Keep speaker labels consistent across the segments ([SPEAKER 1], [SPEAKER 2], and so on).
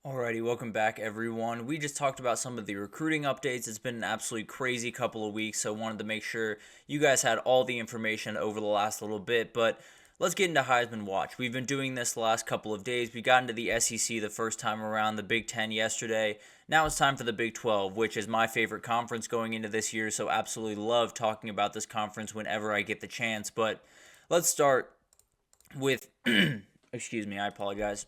[SPEAKER 1] Alrighty, welcome back everyone. We just talked about some of the recruiting updates. It's been an absolutely crazy couple of weeks, so wanted to make sure you guys had all the information over the last little bit. But let's get into Heisman Watch. We've been doing this the last couple of days. We got into the SEC the first time around, the Big Ten yesterday. Now it's time for the Big 12, which is my favorite conference going into this year, so absolutely love talking about this conference whenever I get the chance. But let's start with, excuse me, I apologize.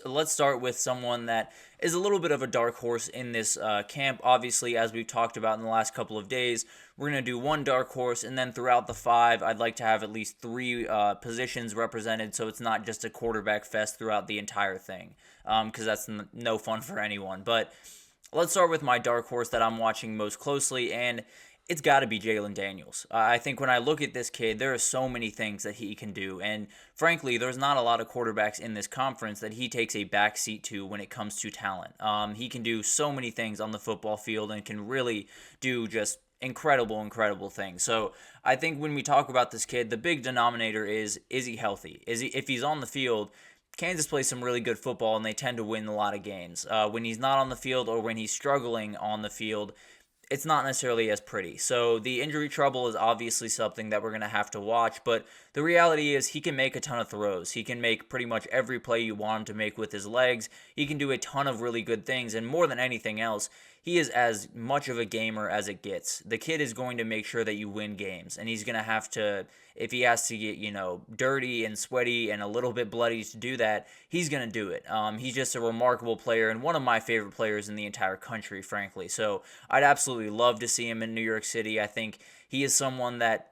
[SPEAKER 1] Let's start with someone that is a little bit of a dark horse in this camp. Obviously, as we've talked about in the last couple of days, we're going to do one dark horse, and then throughout the five, I'd like to have at least three positions represented, so it's not just a quarterback fest throughout the entire thing, because that's no fun for anyone. But let's start with my dark horse that I'm watching most closely, and it's got to be Jalen Daniels. I think when I look at this kid, there are so many things that he can do. And frankly, there's not a lot of quarterbacks in this conference that he takes a backseat to when it comes to talent. He can do so many things on the football field and can really do just incredible things. So I think when we talk about this kid, the big denominator is he healthy? If he's on the field, Kansas plays some really good football and they tend to win a lot of games. When he's not on the field or when he's struggling on the field, it's not necessarily as pretty. So the injury trouble is obviously something that we're going to have to watch, but the reality is he can make a ton of throws. He can make pretty much every play you want him to make with his legs. He can do a ton of really good things, and more than anything else, he is as much of a gamer as it gets. The kid is going to make sure that you win games, and he's going to have to, if he has to get, dirty and sweaty and a little bit bloody to do that, he's going to do it. He's just a remarkable player and one of my favorite players in the entire country, frankly. So I'd absolutely love to see him in New York City. I think he is someone that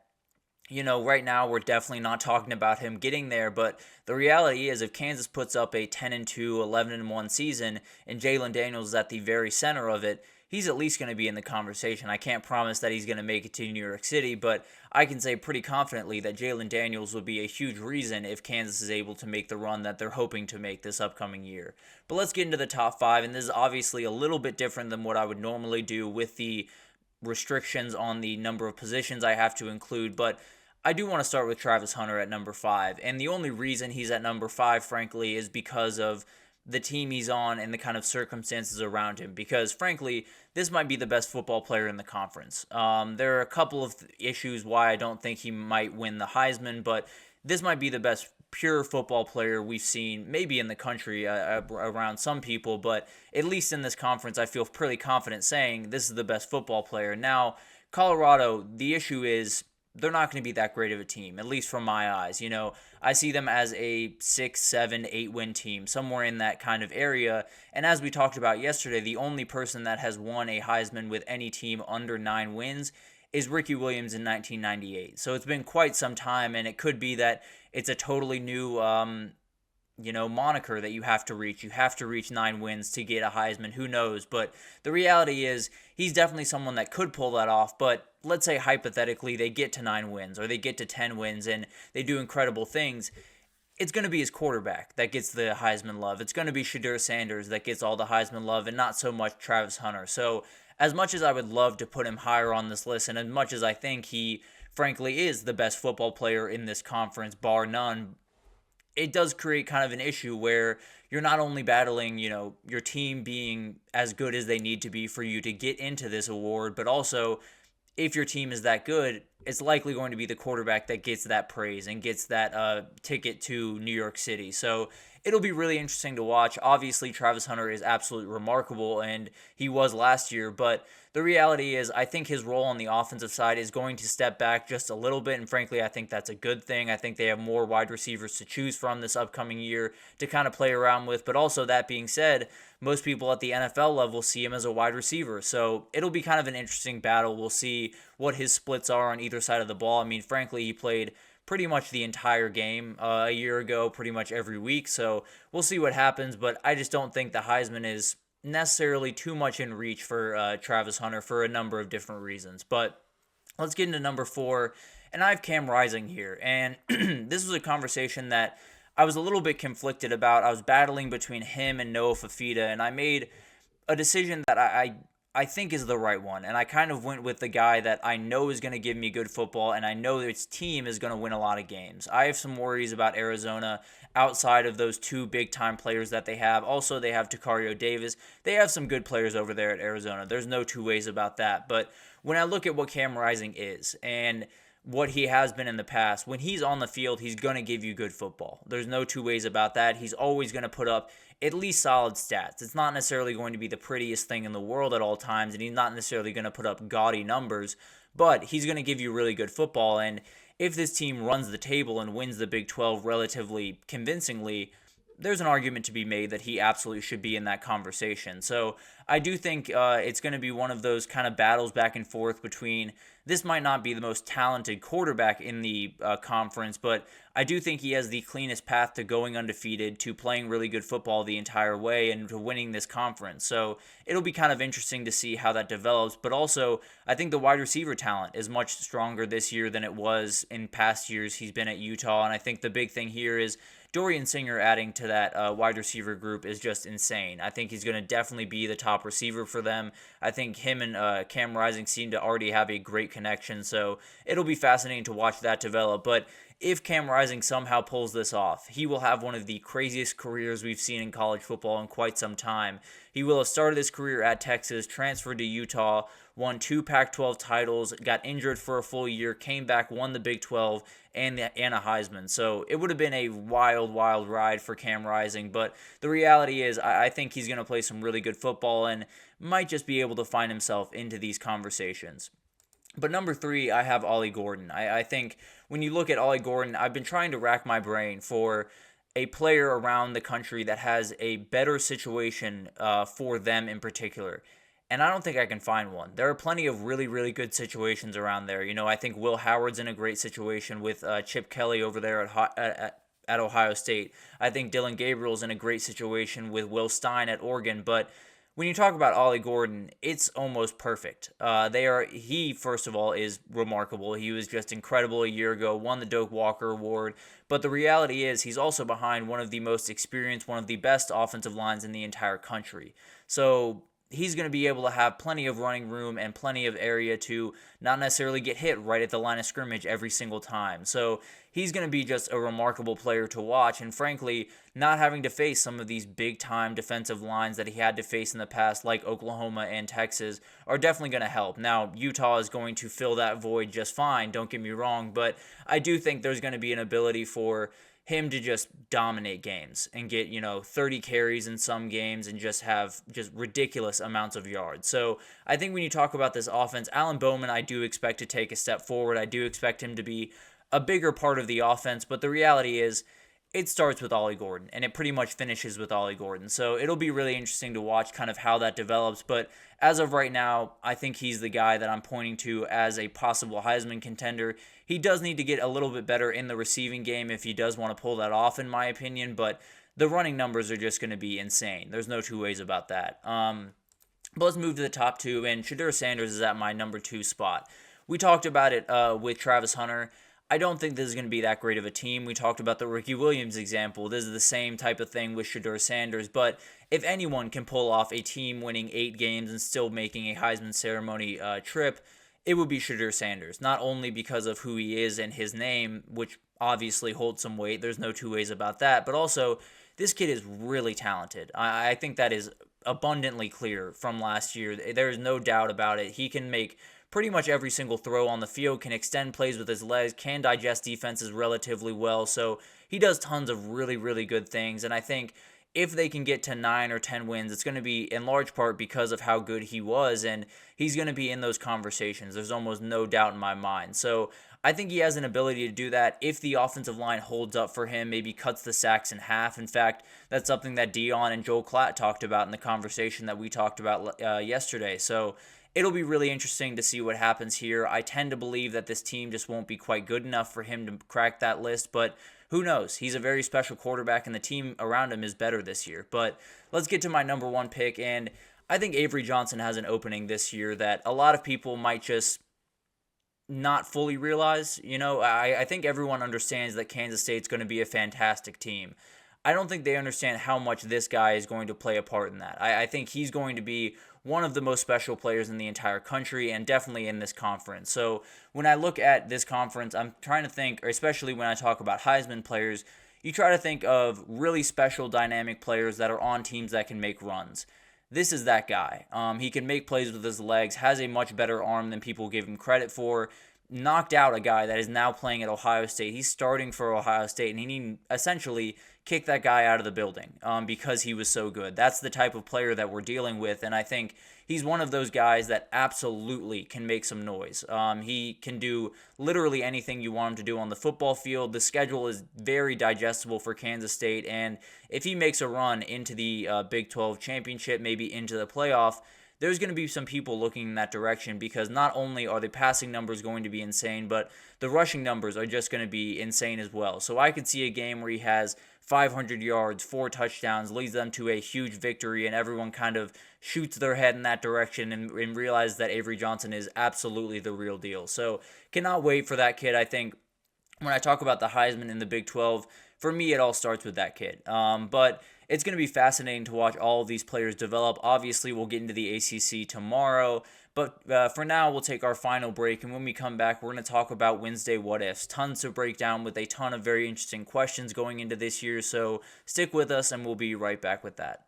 [SPEAKER 1] right now we're definitely not talking about him getting there, but the reality is if Kansas puts up a 10-2, 11-1 season and Jalen Daniels is at the very center of it, he's at least going to be in the conversation. I can't promise that he's going to make it to New York City, but I can say pretty confidently that Jalen Daniels would be a huge reason if Kansas is able to make the run that they're hoping to make this upcoming year. But let's get into the top five, and this is obviously a little bit different than what I would normally do with the restrictions on the number of positions I have to include, but I do want to start with Travis Hunter at number 5, and the only reason he's at number 5, frankly, is because of the team he's on and the kind of circumstances around him, because frankly, this might be the best football player in the conference. There are a couple of issues why I don't think he might win the Heisman, but this might be the best pure football player we've seen, maybe in the country around some people, but at least in this conference, I feel pretty confident saying this is the best football player. Now, Colorado, the issue is they're not going to be that great of a team, at least from my eyes. I see them as a 6, 7, 8 win team, somewhere in that kind of area. And as we talked about yesterday, the only person that has won a Heisman with any team under 9 wins is Ricky Williams in 1998. So it's been quite some time, and it could be that it's a totally new moniker that you have to reach. You have to reach 9 wins to get a Heisman. Who knows? But the reality is he's definitely someone that could pull that off. But let's say hypothetically they get to 9 wins or they get to 10 wins and they do incredible things. It's going to be his quarterback that gets the Heisman love. It's going to be Shadeur Sanders that gets all the Heisman love and not so much Travis Hunter. So as much as I would love to put him higher on this list and as much as I think he frankly is the best football player in this conference, bar none, it does create kind of an issue where you're not only battling, your team being as good as they need to be for you to get into this award, but also if your team is that good, it's likely going to be the quarterback that gets that praise and gets that ticket to New York City. So it'll be really interesting to watch. Obviously, Travis Hunter is absolutely remarkable, and he was last year, but the reality is I think his role on the offensive side is going to step back just a little bit, and frankly, I think that's a good thing. I think they have more wide receivers to choose from this upcoming year to kind of play around with, but also that being said, most people at the NFL level see him as a wide receiver, so it'll be kind of an interesting battle. We'll see what his splits are on either side of the ball. I mean, frankly, he played pretty much the entire game a year ago, pretty much every week. So we'll see what happens, but I just don't think the Heisman is necessarily too much in reach for Travis Hunter for a number of different reasons. But let's get into number 4, and I have Cam Rising here. And this was a conversation that I was a little bit conflicted about. I was battling between him and Noah Fafita, and I made a decision that I think is the right one. And I kind of went with the guy that I know is going to give me good football, and I know that its team is going to win a lot of games. I have some worries about Arizona outside of those two big time players that they have. Also, they have Takario Davis. They have some good players over there at Arizona. There's no two ways about that. But when I look at what Cam Rising is and what he has been in the past, when he's on the field, he's going to give you good football. There's no two ways about that. He's always going to put up at least solid stats. It's not necessarily going to be the prettiest thing in the world at all times, and he's not necessarily going to put up gaudy numbers, but he's going to give you really good football. And if this team runs the table and wins the Big 12 relatively convincingly, there's an argument to be made that he absolutely should be in that conversation. So I do think it's going to be one of those kind of battles back and forth between, this might not be the most talented quarterback in the conference, but I do think he has the cleanest path to going undefeated, to playing really good football the entire way, and to winning this conference. So it'll be kind of interesting to see how that develops. But also, I think the wide receiver talent is much stronger this year than it was in past years he's been at Utah. And I think the big thing here is Dorian Singer adding to that wide receiver group is just insane. I think he's going to definitely be the top receiver for them. I think him and Cam Rising seem to already have a great connection, so it'll be fascinating to watch that develop. But if Cam Rising somehow pulls this off, he will have one of the craziest careers we've seen in college football in quite some time. He will have started his career at Texas, transferred to Utah, won 2 Pac-12 titles, got injured for a full year, came back, won the Big 12, and a Heisman. So it would have been a wild, wild ride for Cam Rising. But the reality is, I think he's going to play some really good football and might just be able to find himself into these conversations. But number 3, I have Ollie Gordon. I think when you look at Ollie Gordon, I've been trying to rack my brain for a player around the country that has a better situation for them in particular. And I don't think I can find one. There are plenty of really, really good situations around there. You know, I think Will Howard's in a great situation with Chip Kelly over there at Ohio State. I think Dylan Gabriel's in a great situation with Will Stein at Oregon. But when you talk about Ollie Gordon, it's almost perfect. He, first of all, is remarkable. He was just incredible a year ago, won the Doak Walker Award. But the reality is he's also behind one of the most experienced, one of the best offensive lines in the entire country. So he's going to be able to have plenty of running room and plenty of area to not necessarily get hit right at the line of scrimmage every single time. So he's going to be just a remarkable player to watch. And frankly, not having to face some of these big-time defensive lines that he had to face in the past, like Oklahoma and Texas, are definitely going to help. Now, Utah is going to fill that void just fine, don't get me wrong, but I do think there's going to be an ability for him to just dominate games and get, 30 carries in some games and just have just ridiculous amounts of yards. So I think when you talk about this offense, Alan Bowman, I do expect to take a step forward. I do expect him to be a bigger part of the offense, but the reality is it starts with Ollie Gordon, and it pretty much finishes with Ollie Gordon. So it'll be really interesting to watch kind of how that develops. But as of right now, I think he's the guy that I'm pointing to as a possible Heisman contender. He does need to get a little bit better in the receiving game if he does want to pull that off, in my opinion. But the running numbers are just going to be insane. There's no two ways about that. But let's move to the top 2, and Shadeur Sanders is at my number 2 spot. We talked about it with Travis Hunter. I don't think this is going to be that great of a team. We talked about the Ricky Williams example. This is the same type of thing with Shadeur Sanders. But if anyone can pull off a team winning 8 games and still making a Heisman ceremony trip, it would be Shadeur Sanders. Not only because of who he is and his name, which obviously holds some weight. There's no two ways about that. But also, this kid is really talented. I think that is abundantly clear from last year. There is no doubt about it. He can make pretty much every single throw on the field, can extend plays with his legs, can digest defenses relatively well. So he does tons of really, really good things. And I think if they can get to 9 or 10 wins, it's going to be in large part because of how good he was. And he's going to be in those conversations. There's almost no doubt in my mind. So I think he has an ability to do that if the offensive line holds up for him, maybe cuts the sacks in half. In fact, that's something that Dion and Joel Klatt talked about in the conversation that we talked about yesterday. So it'll be really interesting to see what happens here. I tend to believe that this team just won't be quite good enough for him to crack that list, but who knows? He's a very special quarterback, and the team around him is better this year. But let's get to my number 1 pick, and I think Avery Johnson has an opening this year that a lot of people might just not fully realize. I think everyone understands that Kansas State's going to be a fantastic team. I don't think they understand how much this guy is going to play a part in that. I think he's going to be one of the most special players in the entire country and definitely in this conference. So when I look at this conference, I'm trying to think, or especially when I talk about Heisman players, you try to think of really special dynamic players that are on teams that can make runs. This is that guy. He can make plays with his legs, has a much better arm than people give him credit for. Knocked out a guy that is now playing at Ohio State. He's starting for Ohio State, and he essentially kicked that guy out of the building because he was so good. That's the type of player that we're dealing with, and I think he's one of those guys that absolutely can make some noise. He can do literally anything you want him to do on the football field. The schedule is very digestible for Kansas State, and if he makes a run into the Big 12 championship, maybe into the playoff, there's going to be some people looking in that direction because not only are the passing numbers going to be insane, but the rushing numbers are just going to be insane as well. So I could see a game where he has 500 yards, 4 touchdowns, leads them to a huge victory, and everyone kind of shoots their head in that direction and realizes that Avery Johnson is absolutely the real deal. So cannot wait for that kid. I think when I talk about the Heisman in the Big 12, for me, it all starts with that kid. But it's going to be fascinating to watch all of these players develop. Obviously, we'll get into the ACC tomorrow. But for now, we'll take our final break. And when we come back, we're going to talk about Wednesday what ifs. Tons to break down with a ton of very interesting questions going into this year. So stick with us, and we'll be right back with that.